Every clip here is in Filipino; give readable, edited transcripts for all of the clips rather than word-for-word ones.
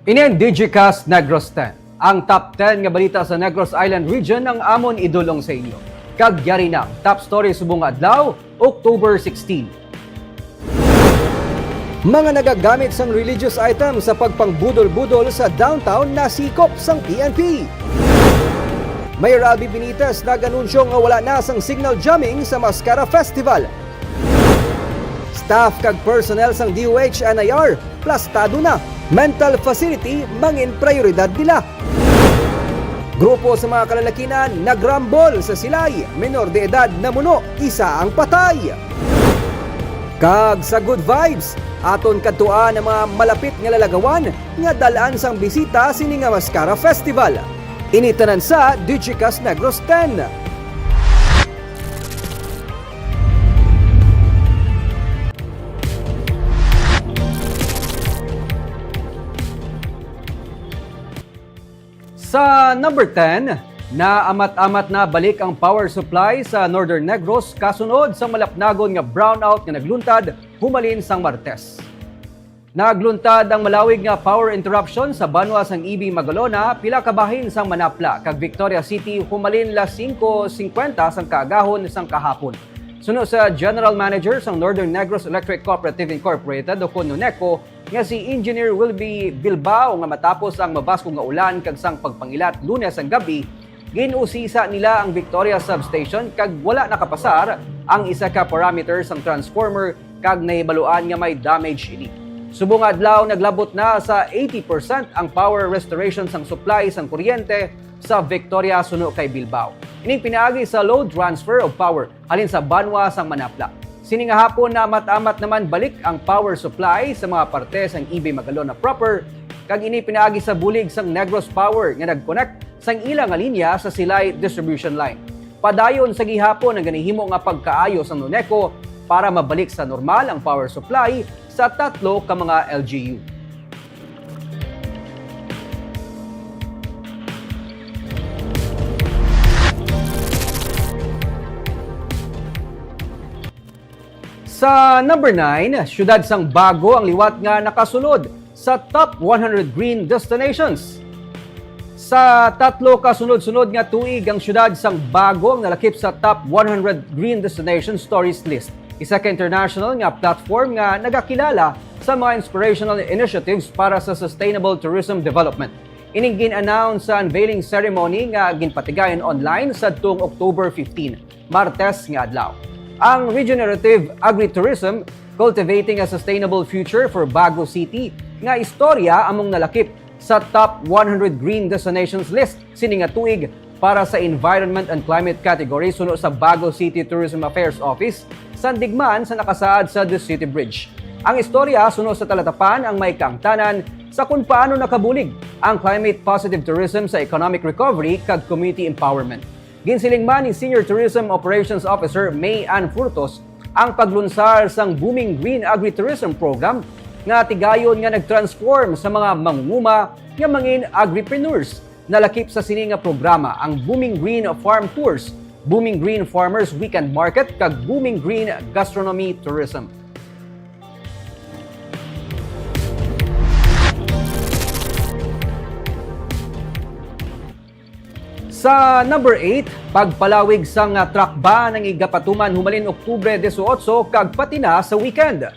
Inen Digicast Negros 10. Ang top 10 nga balita sa Negros Island region ang amon idulong sa inyo. Kagyari na top story subong adlaw, October 16. Mga nagagamit sang religious item sa pagpangbudol-budol sa downtown nasikop sang PNP. Mayor Albi Benitez nag-anunsyo nga wala na sang signal jamming sa Mascara Festival. Staff kag personnel sang DOH NIR plastado na. Mental facility mangin prioridad nila. Grupo sa mga kalalakinan nagrambol sa Silay, menor de edad na muno, isa ang patay. Kag sa good vibes, aton kadtuan ang mga malapit nga lalagawan nga dalaan sang bisita sini nga Mascara Festival. Initanan sa Digicast Negros 10. Sa number 10, na amat-amat na balik ang power supply sa Northern Negros kasunod sa malapnagon nga brownout nga nagluntad humalin sang Martes. Nagluntad ang malawig nga power interruption sa banwa sang Ibi Magalona pila ka bahin sang Manapla kag Victoria City humalin las 5:50 sang kaagahon sang kahapon. Suno sa General Manager sang Northern Negros Electric Cooperative Incorporated o NONECO nga si Engineer Wilby Bilbao nga matapos ang mabaskog nga ulan kag sang pagpangilat Lunes ang gabi, ginusisa nila ang Victoria Substation kag wala nakapasar ang isa ka parameter sang transformer kag nahibaluan nga may damage ini. Subong adlaw naglabot na sa 80% ang power restoration sang supply sang kuryente sa Victoria suno kay Bilbao. Ining pinaagi sa load transfer of power halin sa banwa sang Manapla. Sini nga hapon na amat-amat naman balik ang power supply sa mga parte sang Ibi Magalona proper kag ini pinaagi sa bulig sang Negros Power nga nag-connect sang ilang nga linya sa Silay distribution line. Padayon sa gihapon ang ganihimo nga pagkaayo sang NONECO para mabalik sa normal ang power supply sa tatlo ka mga LGU. Sa number 9, syudad sang Bago ang liwat nga nakasulod sa top 100 green destinations. Sa tatlo kasunod-sunod nga tuig ang syudad sang Bago ang nalakip sa top 100 green destination stories list. Isa ka international nga platform nga nagakilala sa mga inspirational initiatives para sa sustainable tourism development. Ining gin-announce sa unveiling ceremony nga ginpatigayon online sa tuong October 15, Martes nga adlaw. Ang Regenerative Agritourism, Cultivating a Sustainable Future for Bago City nga istorya among nalakip sa top 100 green destinations list sini nga tuig para sa Environment and Climate category suno sa Bago City Tourism Affairs Office sandigman sa nakasaad sa The City Bridge. Ang istorya suno sa talatapan ang may kaangtanan sa kung paano nakabulig ang climate positive tourism sa economic recovery kag community empowerment. Ginsiling man ni Senior Tourism Operations Officer May Ann Furtos ang paglunsar sang Booming Green Agritourism Program nga tigayon nga nagtransform sa mga mangunguma nga mangin agripreneurs. Nalakip sa sini nga programa ang Booming Green Farm Tours, Booming Green Farmers Weekend Market kag Booming Green Gastronomy Tourism. Sa number 8, pagpalawig sang truck ban ng igapatuman humalin Oktubre 18 kag pati na sa weekend.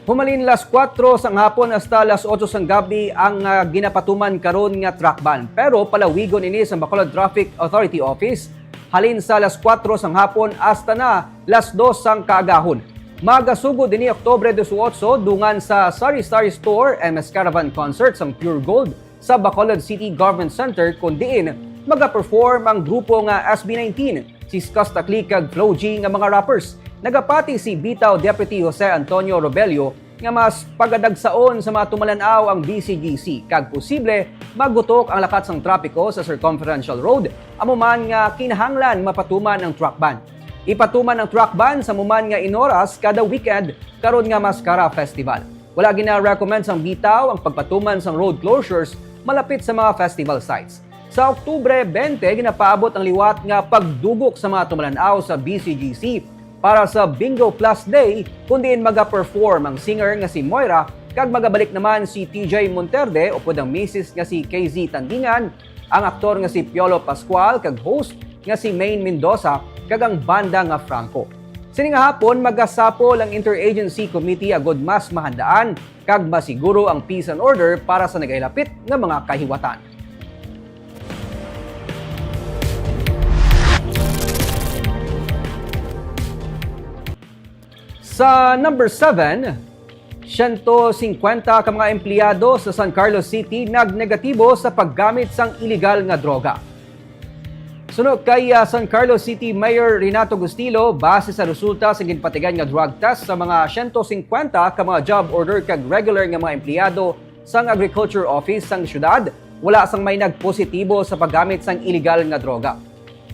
Humalin las 4 sang hapon hasta las 8 sang gabi ang ginapatuman karon nga truck ban. Pero palawigon ini sa Bacolod Traffic Authority Office halin sa las 4 sang hapon hasta na las 2 sang kaagahon. Magasugod ini Oktubre 18 dungan sa Sari Sari Store and Mas Caravan Concert sang Pure Gold sa Bacolod City Government Center kung diin magaperform ang grupo nga SB19, si Scus Takli kag Flo G nga mga rappers. Nagapati si Bitaw Deputy Jose Antonio Robelio nga mas pagadagsaon sa mga tumalanaw ang BCGC kag posible magutok ang lakat sang trapiko sa Circumferential Road amuman nga kinahanglan mapatuman ang truck ban. Ipatuman ang truck ban sa muman nga inoras kada weekend karon nga Mascara Festival. Wala gina-recommend sang Bitaw ang pagpatuman sang road closures malapit sa mga festival sites. Sa Oktubre 20, ginapaabot ang liwat nga pagdugok sa mga tumalanaw sa BCGC para sa Bingo Plus Day, kundi magaperform ang singer nga si Moira Kag magabalik naman si TJ Monterde o ang misis nga si KZ Tandingan, ang aktor nga si Piolo Pascual kag host nga si Maine Mendoza kag ang banda nga Franco. Sini nga hapon magasapol ang Interagency Committee agod mas mahandaan kag masiguro ang peace and order para sa nagailapit nga mga kahiwatan. Sa number 7, 150 ka mga empleyado sa San Carlos City nagnegatibo sa paggamit sang illegal nga droga. Sunog kay San Carlos City Mayor Renato Gustilo, base sa resulta sa ginpatigan nga drug test sa mga 150 ka mga job order kag regular nga mga empleyado sang Agriculture Office sang syudad, wala sang may nagpositibo sa paggamit sang illegal nga droga.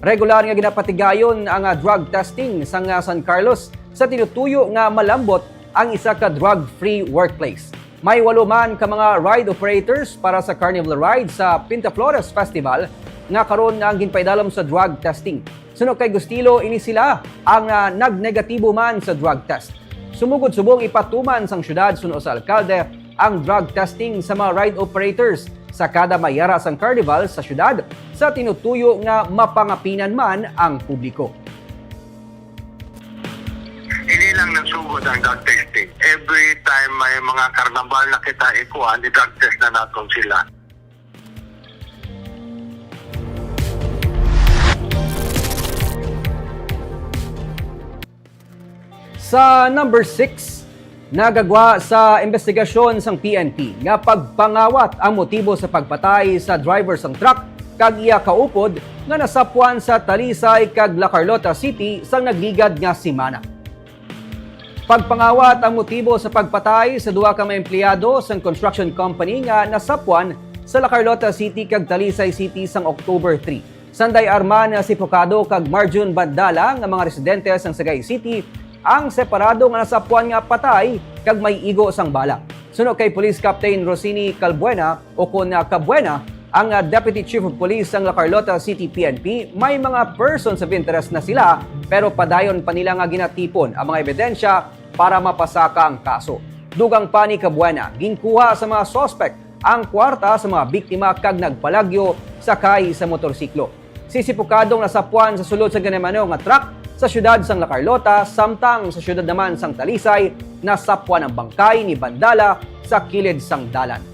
Regular nga ginapatigayon ang drug testing sang San Carlos sa tinutuyo nga malambot ang isa ka drug-free workplace. May 8 man ka mga ride operators para sa Carnival Ride sa Pintaflores Festival nga karon nga ang ginpaidalam sa drug testing. Sunog kay Gustilo, ini sila ang nagnegatibo man sa drug test. Sumugod subong ipatuman sang syudad suno sa alkalde ang drug testing sa mga ride operators sa kada mayara sang carnival sa syudad sa tinutuyo nga mapangapinan man ang publiko. Hindi lang nagsugod ang drug testing. Every time may mga karnaval na kita ikuha, drug test na natin sila. Sa number 6, nagagwa sa investigasyon sang PNP nga pagpangawat ang motibo sa pagpatay sa driver sang truck kag iya kaupod nga nasapwan sa Talisay kag La Carlota City sang nagligad nga semana. Pagpangawat ang motibo sa pagpatay sa duha ka mga empleyado sang construction company nga nasapwan sa La Carlota City kag Talisay City sang October 3. Sanday arman na si Pocado kag Marjun Bandala nga mga residente sang Sagay City ang separado nga nasapwan nga patay kag may igo sang bala. Suno kay Police Captain Rosini Calbuena o kun Cabuena, ang Deputy Chief of Police sang La Carlota City PNP, may mga persons of interest na sila pero padayon pa nila nga ginatipon ang mga ebidensya para mapasaka ang kaso. Dugang pa ni Cabuena, ginkuha sa mga suspect ang kwarta sa mga biktima kag nagpalagyo sakay sa motorsiklo. Sisipukadong nasapwan sa sulod sa ganemano nga truck sa syudad sang La Carlota, samtang sa syudad naman sang Talisay, nasapwan ang bangkay ni Bandala sa kilid sang dalan.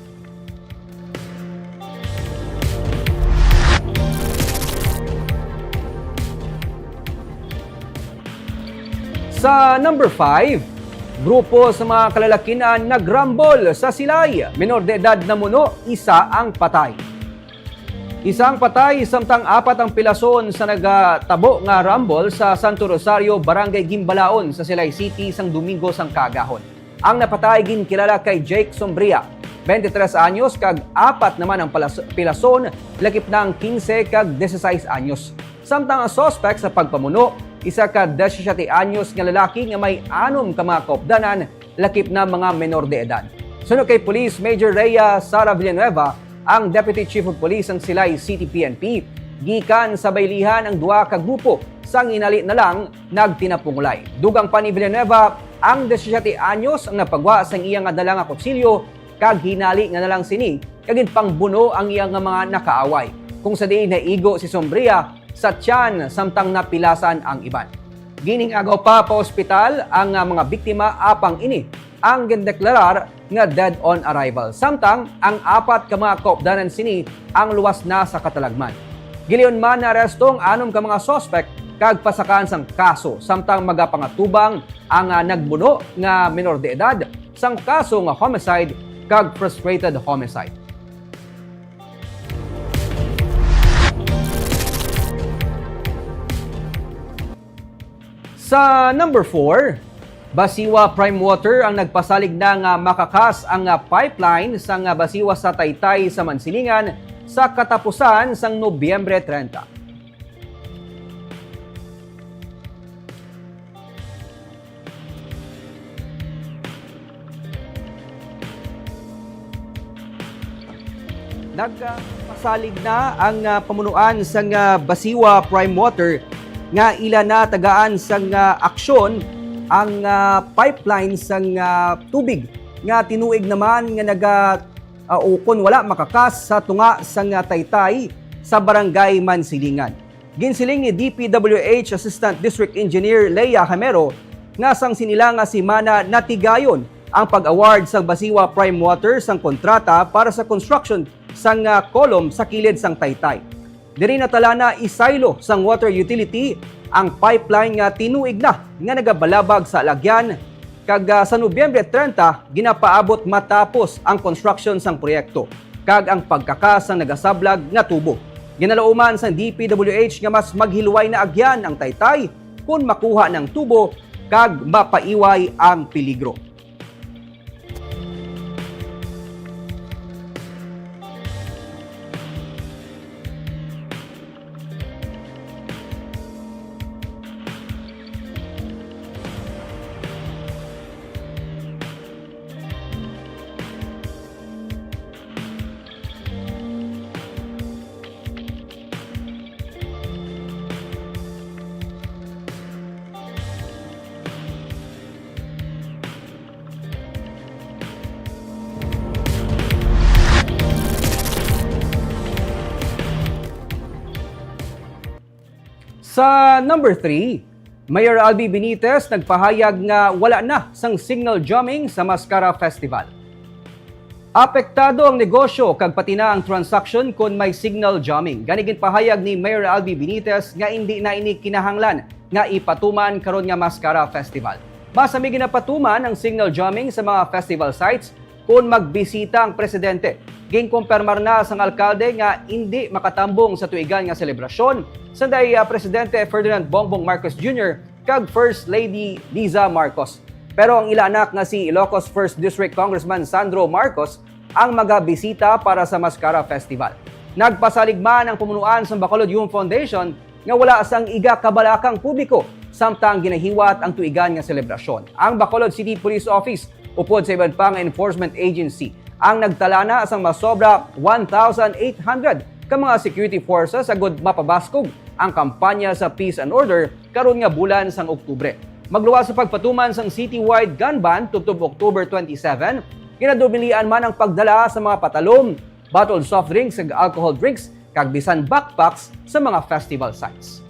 Sa number 5, grupo sa mga kalalakian nagrambol sa Silay. Menor de edad na muno, isa ang patay. Isang patay, samtang 4 ang pilason sa nagatabo nga rumble sa Santo Rosario, Barangay Gimbalaon sa Silay City sang Domingo sang Kagahon. Ang napatay ginkilala kay Jake Sombria, 23 anyos, kag 4 naman ang pilason, lakip ng 15 kag 16 anyos. Samtang ang suspect sa pagpamuno, isa ka 17 anyos nga lalaki nga may 6 ka mga kaupdanan, lakip na mga menor de edad. Sunod kay Police Major Rhea Sara Villanueva, ang Deputy Chief of Police ng Silay City PNP, gikan sa baylihan ang duha ka grupo sang inali na lang nagtinapungulay. Dugang pa ni Villanueva, ang 17 anyos ang napagwa sang iyang adalang nga kutsilyo kag hinali nga nalang sini kag pangbuno ang iyang mga nakaaway. Kung sa diin naigo si Sombria sa tiyan samtang napilasan ang iban. Gining agaw pa ospital ang mga biktima apang ini ang gindeklarar nga dead on arrival. Samtang ang 4 ka mga kaupdanan sini ang luwas na sa katalagman. Giliyon man na arestong 6 ka mga suspect kag pasakan sang kaso, samtang magapangatubang ang nagbuno nga menor de edad sang kaso nga homicide kag frustrated homicide. Sa number 4, Basiwa Prime Water ang nagpasalig na nga makakas ang pipeline sa Basiwa sa Taytay sa Mansilingan sa katapusan sang Nobyembre 30. Nagpasalig na ang pamunuan sa Basiwa Prime Water nga ila na tagaan sang aksyon ang pipeline sang tubig nga tinuig naman nga ukon wala makakas sa tunga sang Taytay sa barangay Mansilingan. Ginsiling ni DPWH Assistant District Engineer Leia Hamero nga sang sinila nga si Mana natigayon ang pag-award sang Basiwa Prime Water sang kontrata para sa construction sang kolom sa kilid sang Taytay. Diri natala na isaylo sang water utility ang pipeline nga tinuig na nga nagabalabag sa alagyan kag sa Nobyembre 30 ginapaabot matapos ang construction sang proyekto kag ang pagkakas sang nagasablag nga tubo. Ginalauman sa DPWH nga mas maghilway na agyan ang Taytay kung makuha ng tubo kag mapaiway ang peligro. Sa number 3, Mayor Albi Benitez nagpahayag nga wala na sang signal jamming sa Mascara Festival. Apektado ang negosyo kag pati na ang transaction kung may signal jamming. Ganigin pahayag ni Mayor Albi Benitez nga hindi na ini kinahanglan nga ipatuman karon nga Mascara Festival. Masami ginapatuman ang signal jamming sa mga festival sites kung magbisita ang presidente. Ginkumpirmar na sang alkalde nga hindi makatambong sa tuigan nga selebrasyon sanday Presidente Ferdinand Bongbong Marcos Jr. kag First Lady Liza Marcos. Pero ang ila anak nga si Ilocos 1st District Congressman Sandro Marcos ang magabisita para sa Mascara Festival. Nagpasaligman ang pumunuan sa Bacolod Youth Foundation nga wala sang iga kabalakang publiko samtang ginahiwat ang tuigan nga selebrasyon. Ang Bacolod City Police Office upod sa iban pang enforcement agency ang nagtala na asang masobra 1,800 ka mga security forces agud mapabaskog ang kampanya sa Peace and Order karon nga bulan sang Oktubre. Magluwas sa pagpatuman sang citywide gun ban tubtob October 27, ginadubilian man ang pagdala sa mga patalom, bottled soft drinks ug alcohol drinks kag bisan backpacks sa mga festival sites.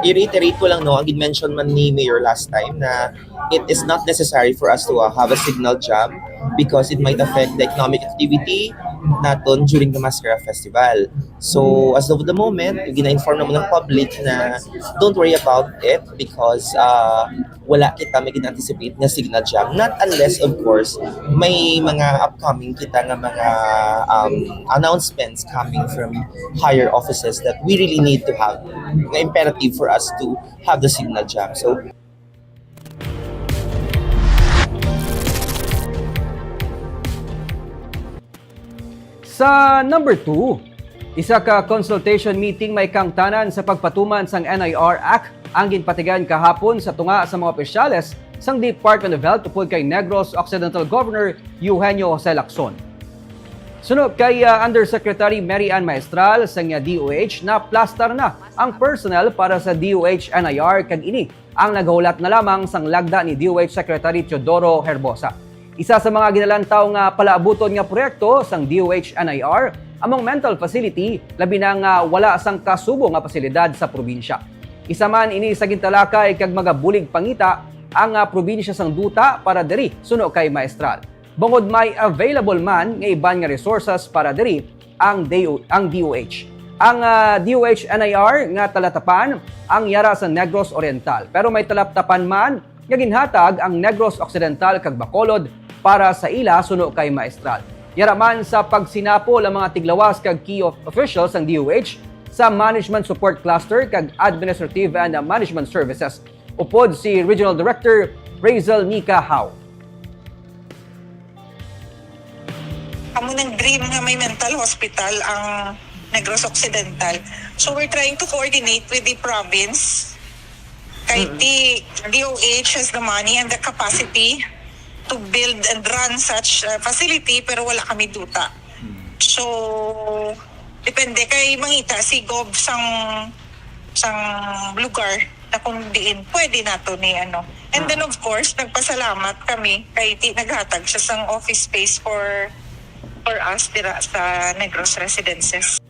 I-reiterate ko lang, ang mention man ni Mayor last time na it is not necessary for us to have a signal jam because it might affect the economic activity naton during the Mascara Festival. So, as of the moment, gina-inform naman ng public na don't worry about it because wala kita may gina-anticipate na signal jam. Not unless, of course, may mga upcoming kita nga mga announcements coming from higher offices that we really need to have. Imperative for us to have the signal jam. So, sa number 2, isa ka consultation meeting may kangtanan sa pagpatuman sang NIR Act ang ginpatigan kahapon sa tunga sa mga opisyales sang Department of Health tungkol kay Negros Occidental Governor Eugenio Jose Lacson. Sunod kay Undersecretary Mary Ann Maestral sang DOH na plastar na ang personnel para sa DOH NIR kag ini ang naghulat na lamang sang lagda ni DOH Secretary Teodoro Herbosa. Isa sa mga ginalantaw nga palaabuton nga proyekto sang DOH NIR among mental facility labi na nga wala sang kasubo nga pasilidad sa probinsya. Isa man ini sa gintalakay kag magabulig pangita ang probinsya sang duta para diri suno kay Maestral. Bungod may available man nga iban nga resources para diri ang DOH. Ang DOH NIR nga talatapan ang yara sa Negros Oriental pero may talaptapan man nga ginhatag ang Negros Occidental kag Bacolod para sa ila suno kay Maestral. Yara man sa pagsinapol ang mga tiglawas kag key officials ng DOH sa Management Support Cluster kag Administrative and Management Services. Upod si Regional Director Razel Nika Hao. Amo ng dream nga may mental hospital ang Negros Occidental. So we're trying to coordinate with the province. Kahit the DOH has the money and the capacity to build and run such facility pero wala kami duta. So depende kay mangita si Gob sang lugar na kung diin pwede nato ni ano. And then of course, nagpasalamat kami kay naghatag siya sang office space for us dira sa Negros Residences.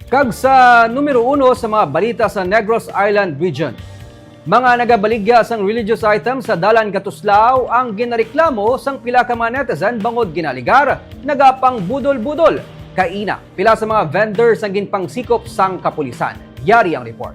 Kag sa numero 1 sa mga balita sa Negros Island Region. Mga nagabaligya sang religious items sa Dalan Katuslao ang ginareklamo sang pila ka mga netizen bangod ginaligar, nagapang budol-budol. Kaina, pila sa mga vendors ang ginpangsikop sang kapulisan. Yari ang report.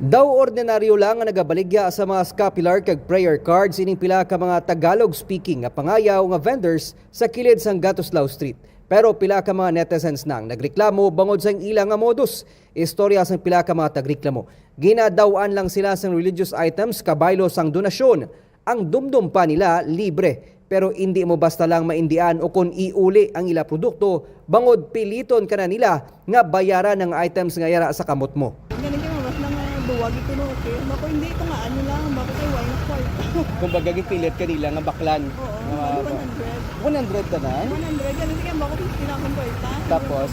Daw ordinaryo lang ang nagabaligya sa mga scapular kag prayer cards ining pila ka mga Tagalog speaking nga pangayaw nga vendors sa kilid sang Gatuslao Street. Pero pila ka mga netizens nang nagreklamo bangod sang ilang nga modus. Istorya sang pila ka mga tagreklamo. Ginadawaan lang sila sang religious items kabaylo sang donasyon. Ang dumdum pa nila libre. Pero hindi mo basta lang maindian o kung iuli ang ila produkto, bangod piliton ka na nila nga bayaran ng items nga yara sa kamot mo. Ganun kayo, mas lang duwag ito no, okay? Bako hindi ito nga ano lang, bako kayo why not quite. Kung bagay pilit kanila nga baklan. Oo, 100 ka na? 100, ganun kayo, bako 50 na akong kwenta. Tapos,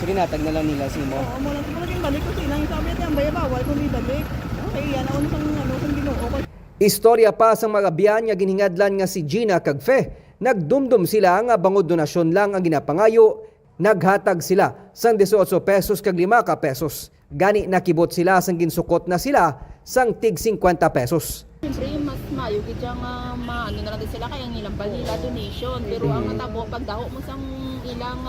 sige natag na lang nila simo. Oo, mula kayong balik ko sila, yung sabi natin, ang bawal kung ibalik. Okay, yan, ako sang ginoo ko. Istorya pa sa mga biyan nga ginhingadlan nga si Gina kag Fe. Nagdumdum sila nga bangod donasyon lang ang ginapangayo. Naghatag sila sang 18 pesos kag 5 ka pesos. Gani nakibot sila sang ginsukot na sila sang tig 50 pesos. Siyempre, mas mayo kaya nga maano na lang din sila kaya ang ilang balila donation. Pero ang natabo, pagdaho mo sang ilang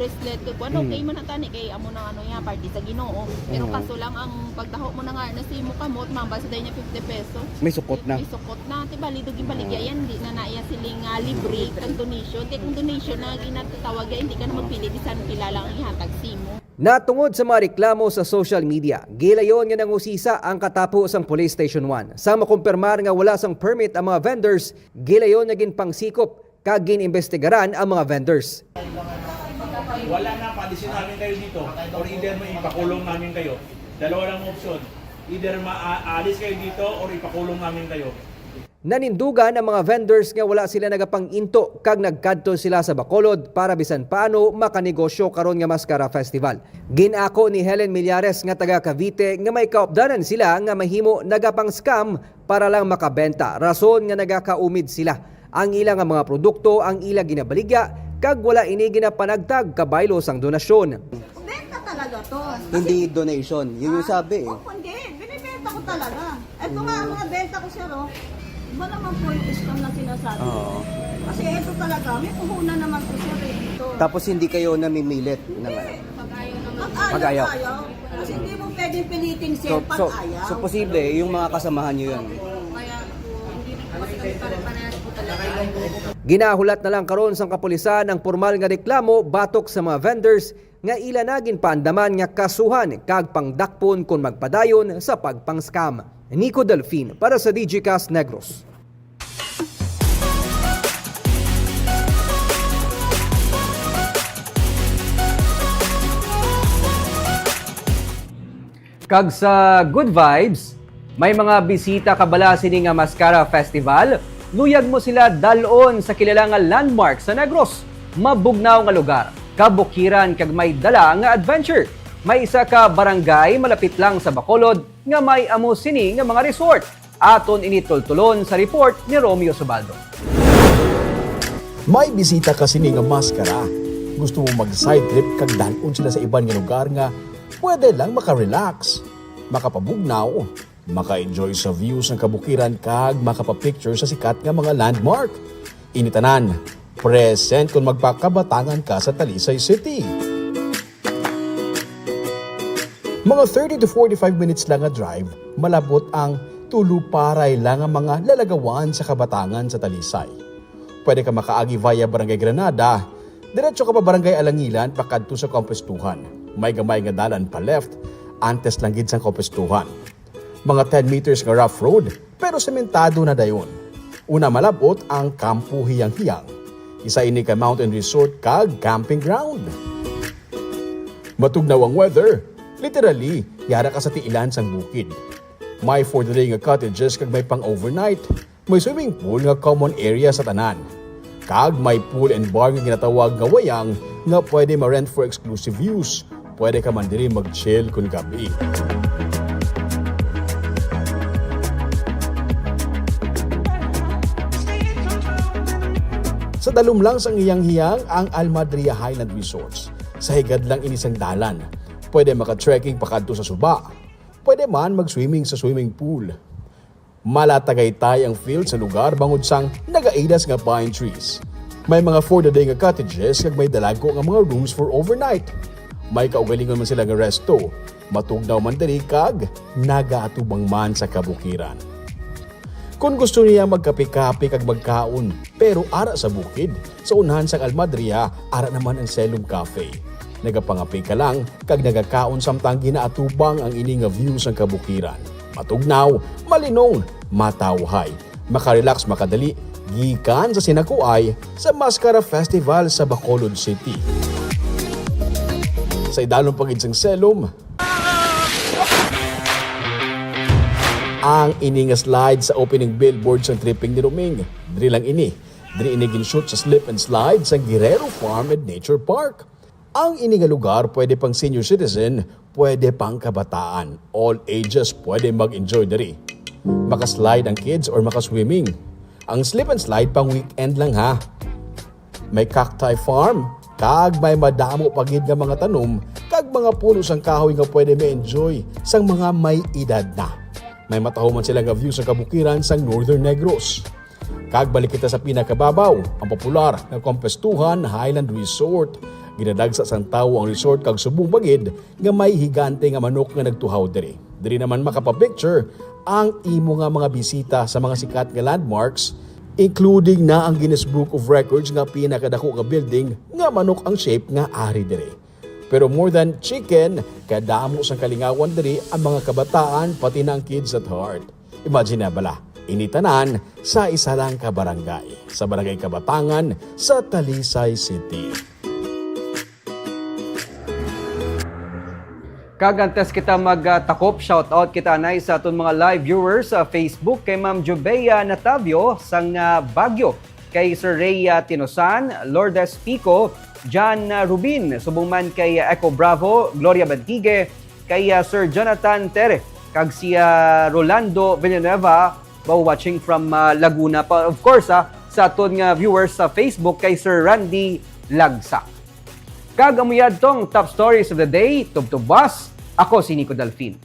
bracelet, kung ano, okay mo na tani, kay amo na ano yan, party sa Ginoo. Pero kaso lang, ang pagdaho mo na nga na si mo kamot, mambasa dahil niya 50 pesos. May sukot na. May sukot na. Diba, lidog yung baligya yan, di na naiya siling libre ang donation. Di kung donation na ginatawag yan, hindi ka na magpili, di saan pila lang ang ihatag si mo. Natungod sa mga reklamo sa social media, gilayon nga nangusisa ang katapo sang Police Station 1. Sa makumpirmar nga wala sang permit ang mga vendors, gilayon nga ginpangsikop kag ginimbestigaran ang mga vendors. Wala na, paalisin namin kayo dito. Or either ipakulong namin kayo. Dalawa lang option. Either maalis kayo dito or ipakulong namin kayo. Nanindugan ang mga vendors nga wala sila nagapang-into kag nagkadto sila sa Bacolod para bisan paano makanegosyo karon nga Mascara Festival. Ginako ni Helen Millares nga taga Cavite nga may kaupdanan sila nga mahimo nagapang-scam para lang makabenta. Rason nga nagakaumid sila. Ang ilang nga mga produkto ang ilang ginabaligya kag wala ini ginapanagtag kabaylo sang donasyon. Benta talaga to. Hindi donation, yun yung sabi eh. Oh, hindi, binibenta ko talaga. Ito nga ang mga benta ko sir, oh. Iba naman po yung scam na sinasabi. Oo. Kasi ito talaga, may puhunan naman po sir eh. Ito. Tapos hindi kayo namimilit ng ano. Pag-ayaw. Kasi hindi mo pwedeng piliting sir pag-ayaw. So posible yung mga kasamahan nyo yun. Ginahulat na lang karon sang kapulisan ang formal nga reklamo batok sa mga vendors nga ila nagin paandaman nga kasuhan kag pangdakpon kung magpadayon sa pagpang-scam. Nico Delfin para sa DigiCast Negros. Kag sa Good Vibes, may mga bisita kabala sini nga Mascara Festival. Luyag mo sila dalon sa kilalang landmark sa Negros. Mabugnaw nga lugar, kabukiran kag may dala nga adventure. May isa ka barangay malapit lang sa Bacolod nga may amo sini nga mga resort. Aton initultulon sa report ni Romeo Subaldo. May bisita kasi ni nga Mascara. Gusto mo mag-side trip kag dalon sila sa iban nga lugar nga pwede lang maka-relax, makapabugnaw, maka-enjoy sa views ng kabukiran kag makapapicture sa sikat nga mga landmark. Initanan, present kung magpakabatangan ka sa Talisay City. Mga 30 to 45 minutes lang nga drive, malabot ang tuluparay lang ang mga lalagawan sa kabatangan sa Talisay. Pwede ka makaagi via Barangay Granada, diretso ka pa Barangay Alangilan pakadto sa Kompestuhan. May gamay nga dalan pa left, antes lang gid sa Kompestuhan. Mga 10 meters nga rough road, pero sementado na dayon. Una malabot ang Kampo Hiyang-Hiyang. Isa ini ka mountain resort kag camping ground. Matugnaw ang weather. Literally, yara ka sa tiilan sang bukid. May for the day nga cottages kag may pang overnight. May swimming pool nga common area sa tanan. Kag may pool and bar nga ginatawag nga wayang nga pwede ma-rent for exclusive use. Pwede ka man diri mag-chill kun gabi. Sa dalom lang sang hiyang-hiyang ang Almadria Highland Resorts. Sa higad lang inisang dalan. Pwede maka-trekking pakadto sa suba. Pwede man mag-swimming sa swimming pool. Malatagaytay ang field sa lugar bangod sang nagaidas nga pine trees. May mga for the day nga cottages kag may dalago nga mga rooms for overnight. May kaugalingon man sila nga resto. Matugnaw man diri kag nagaatubang man sa kabukiran. Kung gusto niya magkape-kape kag magkaon, pero ara sa bukid, sa unahan sa Almadria, ara naman ang Selum Cafe. Nagapangape ka lang, kag nagakaon samtang ginaatubang ang ini nga views ng kabukiran. Matugnaw, malinong, matawhay, makarelax makadali, gikan sa sinakuay sa Mascara Festival sa Bacolod City. Sa idalong pagidsang Selum, ang ini nga slide sa opening billboard sa tripping ni Roming. Diri lang ini. Diri ini ginshoot sa slip and slide sa Guerrero Farm and Nature Park. Ang ini nga lugar pwede pang senior citizen, pwede pang kabataan. All ages pwede mag-enjoy diri. Makaslide ang kids or makaswimming. Ang slip and slide pang weekend lang ha. May cacti farm, kag may madamo pagid nga mga tanom, kag mga puno sang kahoy nga pwede ma-enjoy sang mga may edad na. May matahuman sila nga view sa kabukiran sa Northern Negros. Kag balik kita sa pinakababaw, ang popular na Kompestuhan Highland Resort. Ginadagsa sang tawo ang resort kag subong bagid nga may higante nga manok nga nagtuhaw diri. Diri naman makapapicture ang imo nga mga bisita sa mga sikat nga landmarks, including na ang Guinness Book of Records nga pinakadako nga building nga manok ang shape nga ari diri. Pero more than chicken, kadamo sang kalingawan diri ang mga kabataan pati na ang kids at heart. Imagine na bala, initanan sa isa lang ka barangay, sa Barangay Kabatangan sa Talisay City. Kagantes kita magtakop, shoutout kita nay sa aton mga live viewers sa Facebook kay Ma'am Jubea Natavio sang Baguio, kay Sir Rhea Tinosan, Lourdes Pico, John Rubin, subong man kay Echo Bravo, Gloria Bantigue, kay Sir Jonathan Tere, kag si Rolando Villanueva, watching from Laguna. Of course, sa aton nga viewers sa Facebook kay Sir Randy Lagsa. Kag amuyad tong top stories of the day, tubtubas, ako si Nico Dalfin.